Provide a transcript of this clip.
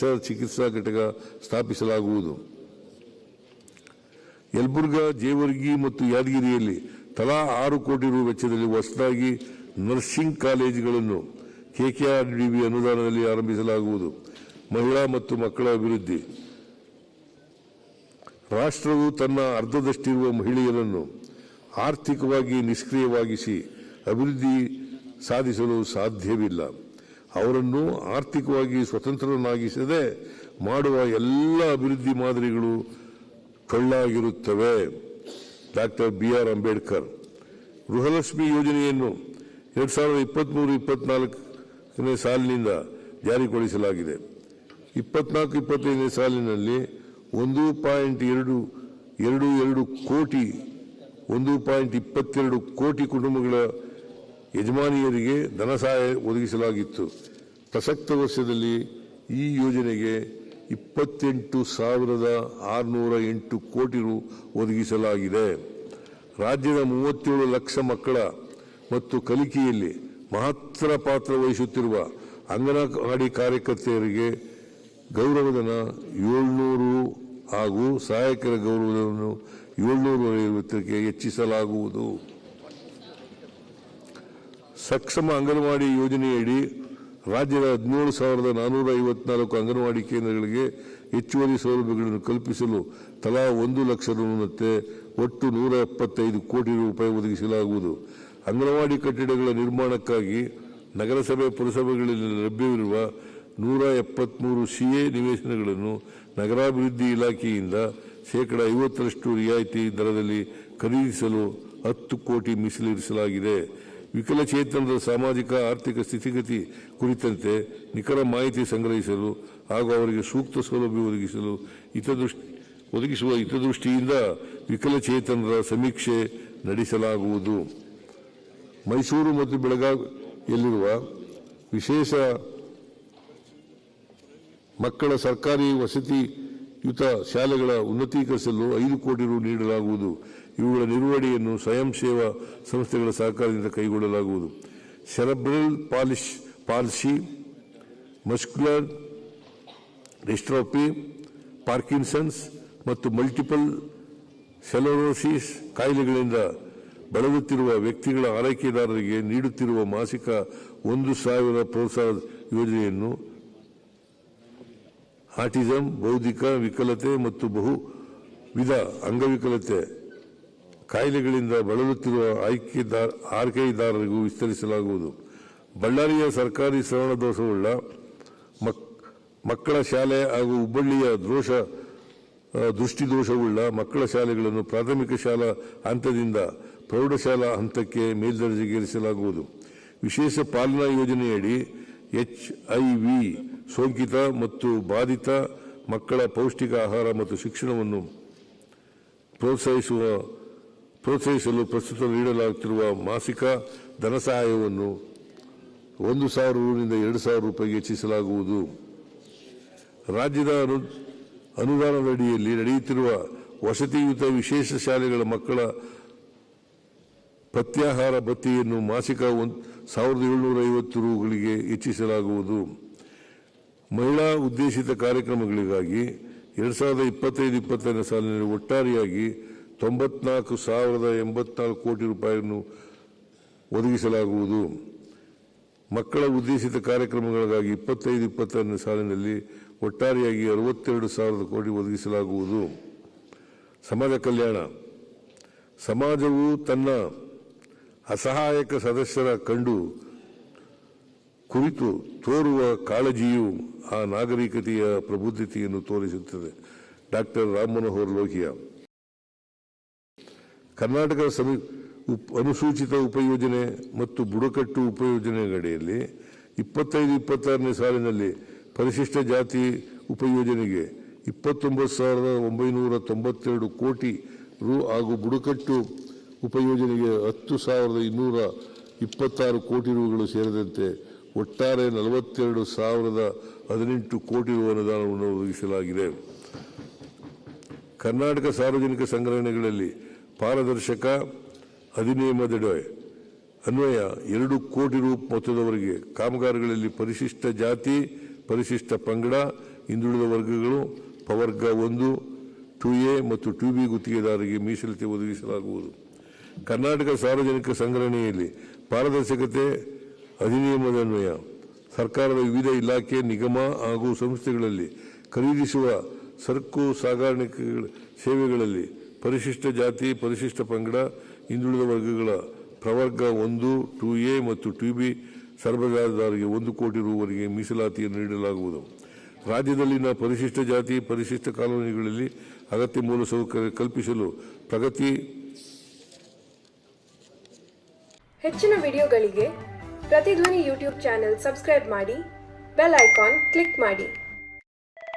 ಚಿಕಿತ್ಸಾ ಘಟಕ ಸ್ಥಾಪಿಸಲಾಗುವುದು. ಯಲಬುರ್ಗಾ, ಜೇವರ್ಗಿ ಮತ್ತು ಯಾದಗಿರಿಯಲ್ಲಿ ತಲಾ 6 ಕೋಟಿ ರು ವೆಚ್ಚದಲ್ಲಿ ಹೊಸದಾಗಿ ನರ್ಸಿಂಗ್ ಕಾಲೇಜುಗಳನ್ನು ಕೆಕೆಆರ್ಡಿಬಿ ಅನುದಾನದಲ್ಲಿ ಆರಂಭಿಸಲಾಗುವುದು. ಮಹಿಳಾ ಮತ್ತು ಮಕ್ಕಳ ಅಭಿವೃದ್ಧಿ. ರಾಷ್ಟ್ರವು ತನ್ನ ಅರ್ಧದಷ್ಟಿರುವ ಮಹಿಳೆಯರನ್ನು ಆರ್ಥಿಕವಾಗಿ ನಿಷ್ಕ್ರಿಯವಾಗಿಸಿ ಅಭಿವೃದ್ಧಿ ಸಾಧಿಸಲು ಸಾಧ್ಯವಿಲ್ಲ. ಅವರನ್ನು ಆರ್ಥಿಕವಾಗಿ ಸ್ವತಂತ್ರರನ್ನಾಗಿಸದೆ ಮಾಡುವ ಎಲ್ಲ ಅಭಿವೃದ್ಧಿ ಮಾದರಿಗಳು ಟೊಳ್ಳಾಗಿರುತ್ತವೆ. Doctor BR Ambedkar. ಗೃಹಲಕ್ಷ್ಮಿ ಯೋಜನೆಯನ್ನು 2023-24ನೇ ಸಾಲಿನಿಂದ ಜಾರಿಗೊಳಿಸಲಾಗಿದೆ. 24-25ನೇ ಸಾಲಿನಲ್ಲಿ 1.22 ಕೋಟಿ ಕುಟುಂಬಗಳ ಯಜಮಾನಿಯರಿಗೆ ಧನ ಸಹಾಯ ಒದಗಿಸಲಾಗಿತ್ತು. ಪ್ರಸಕ್ತ ವರ್ಷದಲ್ಲಿ ಈ ಯೋಜನೆಗೆ 28,608 ಕೋಟಿ ರು ಒದಗಿಸಲಾಗಿದೆ. ರಾಜ್ಯದ 37 ಲಕ್ಷ ಮಕ್ಕಳ ಮತ್ತು ಕಲಿಕೆಯಲ್ಲಿ ಮಹತ್ತರ ಪಾತ್ರ ವಹಿಸುತ್ತಿರುವ ಅಂಗನವಾಡಿ ಕಾರ್ಯಕರ್ತೆಯರಿಗೆ ಗೌರವಧನ 700 ಹಾಗೂ ಸಹಾಯಕರ ಗೌರವಧನವನ್ನು 750ಕ್ಕೆ ಹೆಚ್ಚಿಸಲಾಗುವುದು. ಸಕ್ಷಮ ಅಂಗನವಾಡಿ ಯೋಜನೆಯಡಿ ರಾಜ್ಯದ 17,454 ಅಂಗನವಾಡಿ ಕೇಂದ್ರಗಳಿಗೆ ಹೆಚ್ಚುವರಿ ಸೌಲಭ್ಯಗಳನ್ನು ಕಲ್ಪಿಸಲು ತಲಾ 1 ಲಕ್ಷ ರುನಂತೆ ಒಟ್ಟು 175 ಕೋಟಿ ರೂಪಾಯಿ ಒದಗಿಸಲಾಗುವುದು. ಅಂಗನವಾಡಿ ಕಟ್ಟಡಗಳ ನಿರ್ಮಾಣಕ್ಕಾಗಿ ನಗರಸಭೆ ಪುರಸಭೆಗಳಲ್ಲಿ ಲಭ್ಯವಿರುವ 173 CA ನಿವೇಶನಗಳನ್ನು ನಗರಾಭಿವೃದ್ಧಿ ಇಲಾಖೆಯಿಂದ 50% ರಿಯಾಯಿತಿ ದರದಲ್ಲಿ ಖರೀದಿಸಲು 10 ಕೋಟಿ ಮೀಸಲಿರಿಸಲಾಗಿದೆ. ವಿಕಲಚೇತನರ ಸಾಮಾಜಿಕ ಆರ್ಥಿಕ ಸ್ಥಿತಿಗತಿ ಕುರಿತಂತೆ ನಿಖರ ಮಾಹಿತಿ ಸಂಗ್ರಹಿಸಲು ಹಾಗೂ ಅವರಿಗೆ ಸೂಕ್ತ ಸೌಲಭ್ಯ ಒದಗಿಸುವ ಹಿತದೃಷ್ಟಿಯಿಂದ ವಿಕಲಚೇತನರ ಸಮೀಕ್ಷೆ ನಡೆಸಲಾಗುವುದು. ಮೈಸೂರು ಮತ್ತು ಬೆಳಗಾವಿಯಲ್ಲಿರುವ ವಿಶೇಷ ಮಕ್ಕಳ ಸರ್ಕಾರಿ ವಸತಿಯುತ ಶಾಲೆಗಳ ಉನ್ನತೀಕರಿಸಲು 5 ಕೋಟಿ ರು ನೀಡಲಾಗುವುದು. ಇವುಗಳ ನಿರ್ವಹಣೆಯನ್ನು ಸ್ವಯಂ ಸೇವಾ ಸಂಸ್ಥೆಗಳ ಸಹಕಾರದಿಂದ ಕೈಗೊಳ್ಳಲಾಗುವುದು. Cerebral policy, muscular dystrophy, Parkinson's ಮತ್ತು ಮಲ್ಟಿಪಲ್ ಸ್ಕ್ಲೆರೋಸಿಸ್ ಕಾಯಿಲೆಗಳಿಂದ ಬಳಲುತ್ತಿರುವ ವ್ಯಕ್ತಿಗಳ ಆರೈಕೆದಾರರಿಗೆ ನೀಡುತ್ತಿರುವ ಮಾಸಿಕ 1,000 ಪ್ರೋತ್ಸಾಹ ಯೋಜನೆಯನ್ನು ಆಟಿಸಂ, ಬೌದ್ಧಿಕ ವಿಕಲತೆ ಮತ್ತು ಬಹುವಿಧ ಅಂಗವಿಕಲತೆ ಕಾಯಿಲೆಗಳಿಂದ ಬಳಲುತ್ತಿರುವ ಆರೈಕೆದಾರರಿಗೂ ವಿಸ್ತರಿಸಲಾಗುವುದು. ಬಳ್ಳಾರಿಯ ಸರ್ಕಾರಿ ಶ್ರವಣ ದೋಷವುಳ್ಳ ಮಕ್ಕಳ ಶಾಲೆ ಹಾಗೂ ಹುಬ್ಬಳ್ಳಿಯ ದೃಷ್ಟಿದೋಷವುಳ್ಳ ಮಕ್ಕಳ ಶಾಲೆಗಳನ್ನು ಪ್ರಾಥಮಿಕ ಶಾಲಾ ಹಂತದಿಂದ ಪ್ರೌಢಶಾಲಾ ಹಂತಕ್ಕೆ ಮೇಲ್ದರ್ಜೆಗೇರಿಸಲಾಗುವುದು. ವಿಶೇಷ ಪಾಲನಾ ಯೋಜನೆಯಡಿ HIV ಸೋಂಕಿತ ಮತ್ತು ಬಾಧಿತ ಮಕ್ಕಳ ಪೌಷ್ಟಿಕ ಆಹಾರ ಮತ್ತು ಶಿಕ್ಷಣವನ್ನು ಪ್ರೋತ್ಸಾಹಿಸಲು ಪ್ರಸ್ತುತ ನೀಡಲಾಗುತ್ತಿರುವ ಮಾಸಿಕ ಧನ ಸಹಾಯವನ್ನು 1,000 ರುನಿಂದ 2,000 ರೂಪಾಯಿಗೆ ಹೆಚ್ಚಿಸಲಾಗುವುದು. ರಾಜ್ಯದ ಅನುದಾನದಡಿಯಲ್ಲಿ ನಡೆಯುತ್ತಿರುವ ವಸತಿಯುತ ವಿಶೇಷ ಶಾಲೆಗಳ ಮಕ್ಕಳ ಪಥ್ಯಾಹಾರ ಭತ್ಯೆಯನ್ನು ಮಾಸಿಕ 1,750 ರುಗಳಿಗೆ ಹೆಚ್ಚಿಸಲಾಗುವುದು. ಮಹಿಳಾ ಉದ್ದೇಶಿತ ಕಾರ್ಯಕ್ರಮಗಳಿಗಾಗಿ 2025-26ನೇ ಸಾಲಿನಲ್ಲಿ ಒಟ್ಟಾರೆಯಾಗಿ 94,084 ಕೋಟಿ ರೂಪಾಯಿಯನ್ನು ಒದಗಿಸಲಾಗುವುದು. ಮಕ್ಕಳ ಉದ್ದೇಶಿತ ಕಾರ್ಯಕ್ರಮಗಳಿಗಾಗಿ 25-26ನೇ ಸಾಲಿನಲ್ಲಿ ಒಟ್ಟಾರೆಯಾಗಿ 62,000 ಕೋಟಿ ಒದಗಿಸಲಾಗುವುದು. ಸಮಾಜ ಕಲ್ಯಾಣ. ಸಮಾಜವು ತನ್ನ ಅಸಹಾಯಕ ಸದಸ್ಯರ ಕುರಿತು ತೋರುವ ಕಾಳಜಿಯು ಆ ನಾಗರಿಕತೆಯ ಪ್ರಬುದ್ಧತೆಯನ್ನು ತೋರಿಸುತ್ತದೆ. ಡಾಕ್ಟರ್ ರಾಮ್ ಮನೋಹರ್ ಲೋಹಿಯಾ. ಕರ್ನಾಟಕ ಅನುಸೂಚಿತ ಉಪಯೋಜನೆ ಮತ್ತು ಬುಡಕಟ್ಟು ಉಪಯೋಜನೆಗಡಿಯಲ್ಲಿ 25-26ನೇ ಸಾಲಿನಲ್ಲಿ ಪರಿಶಿಷ್ಟ ಜಾತಿ ಉಪಯೋಜನೆಗೆ 29,992 ಕೋಟಿ ರು ಹಾಗೂ ಬುಡಕಟ್ಟು ಉಪಯೋಜನೆಗೆ 10,226 ಕೋಟಿ ರುಗಳು ಸೇರಿದಂತೆ ಒಟ್ಟಾರೆ 42,018 ಕೋಟಿ ರು ಅನುದಾನವನ್ನು ಒದಗಿಸಲಾಗಿದೆ. ಕರ್ನಾಟಕ ಸಾರ್ವಜನಿಕ ಸಂಗ್ರಹಣೆಗಳಲ್ಲಿ ಪಾರದರ್ಶಕ ಅಧಿನಿಯಮದಡಿ ಅನ್ವಯ 2 ಕೋಟಿ ರು ಮೊತ್ತದವರೆಗೆ ಕಾಮಗಾರಿಗಳಲ್ಲಿ ಪರಿಶಿಷ್ಟ ಜಾತಿ, ಪರಿಶಿಷ್ಟ ಪಂಗಡ, ಹಿಂದುಳಿದ ವರ್ಗಗಳು ಪ್ರವರ್ಗ 1, 2A ಮತ್ತು 2B ಗುತ್ತಿಗೆದಾರರಿಗೆ ಮೀಸಲತಿ ಒದಗಿಸಲಾಗುವುದು. ಕರ್ನಾಟಕ ಸಾರ್ವಜನಿಕ ಸಂಗ್ರಹಣೆಯಲ್ಲಿ ಪಾರದರ್ಶಕತೆ ಅಧಿನಿಯಮದನ್ವಯ ಸರ್ಕಾರದ ವಿವಿಧ ಇಲಾಖೆ, ನಿಗಮ ಹಾಗೂ ಸಂಸ್ಥೆಗಳಲ್ಲಿ ಖರೀದಿಸುವ ಸರಕು ಸಾಗಾಣಿಕೆ ಸೇವೆಗಳಲ್ಲಿ ಪರಿಶಿಷ್ಟ ಜಾತಿ, ಪರಿಶಿಷ್ಟ ಪಂಗಡ, ಹಿಂದುಳಿದ ವರ್ಗಗಳ ಪ್ರವರ್ಗ 1, 2A ಮತ್ತು 2B ಸರಬರಾಜುದಾರರಿಗೆ 1 ಕೋಟಿ ರೂವರೆಗೆ ಮೀಸಲಾತಿಯನ್ನು ನೀಡಲಾಗುವುದು. ರಾಜ್ಯದಲ್ಲಿನ ಪರಿಶಿಷ್ಟ ಜಾತಿ, ಪರಿಶಿಷ್ಟ ಕಾಲೋನಿಗಳಲ್ಲಿ ಅಗತ್ಯ ಮೂಲಸೌಕರ್ಯ ಕಲ್ಪಿಸಲು ಪ್ರಗತಿ. ಹೆಚ್ಚಿನ ವಿಡಿಯೋಗಳಿಗೆ ಪ್ರತಿಧ್ವನಿ ಯೂಟ್ಯೂಬ್ ಚಾನೆಲ್ ಸಬ್ಸ್ಕ್ರೈಬ್ ಮಾಡಿ, ಬೆಲ್ ಐಕಾನ್ ಕ್ಲಿಕ್ ಮಾಡಿ.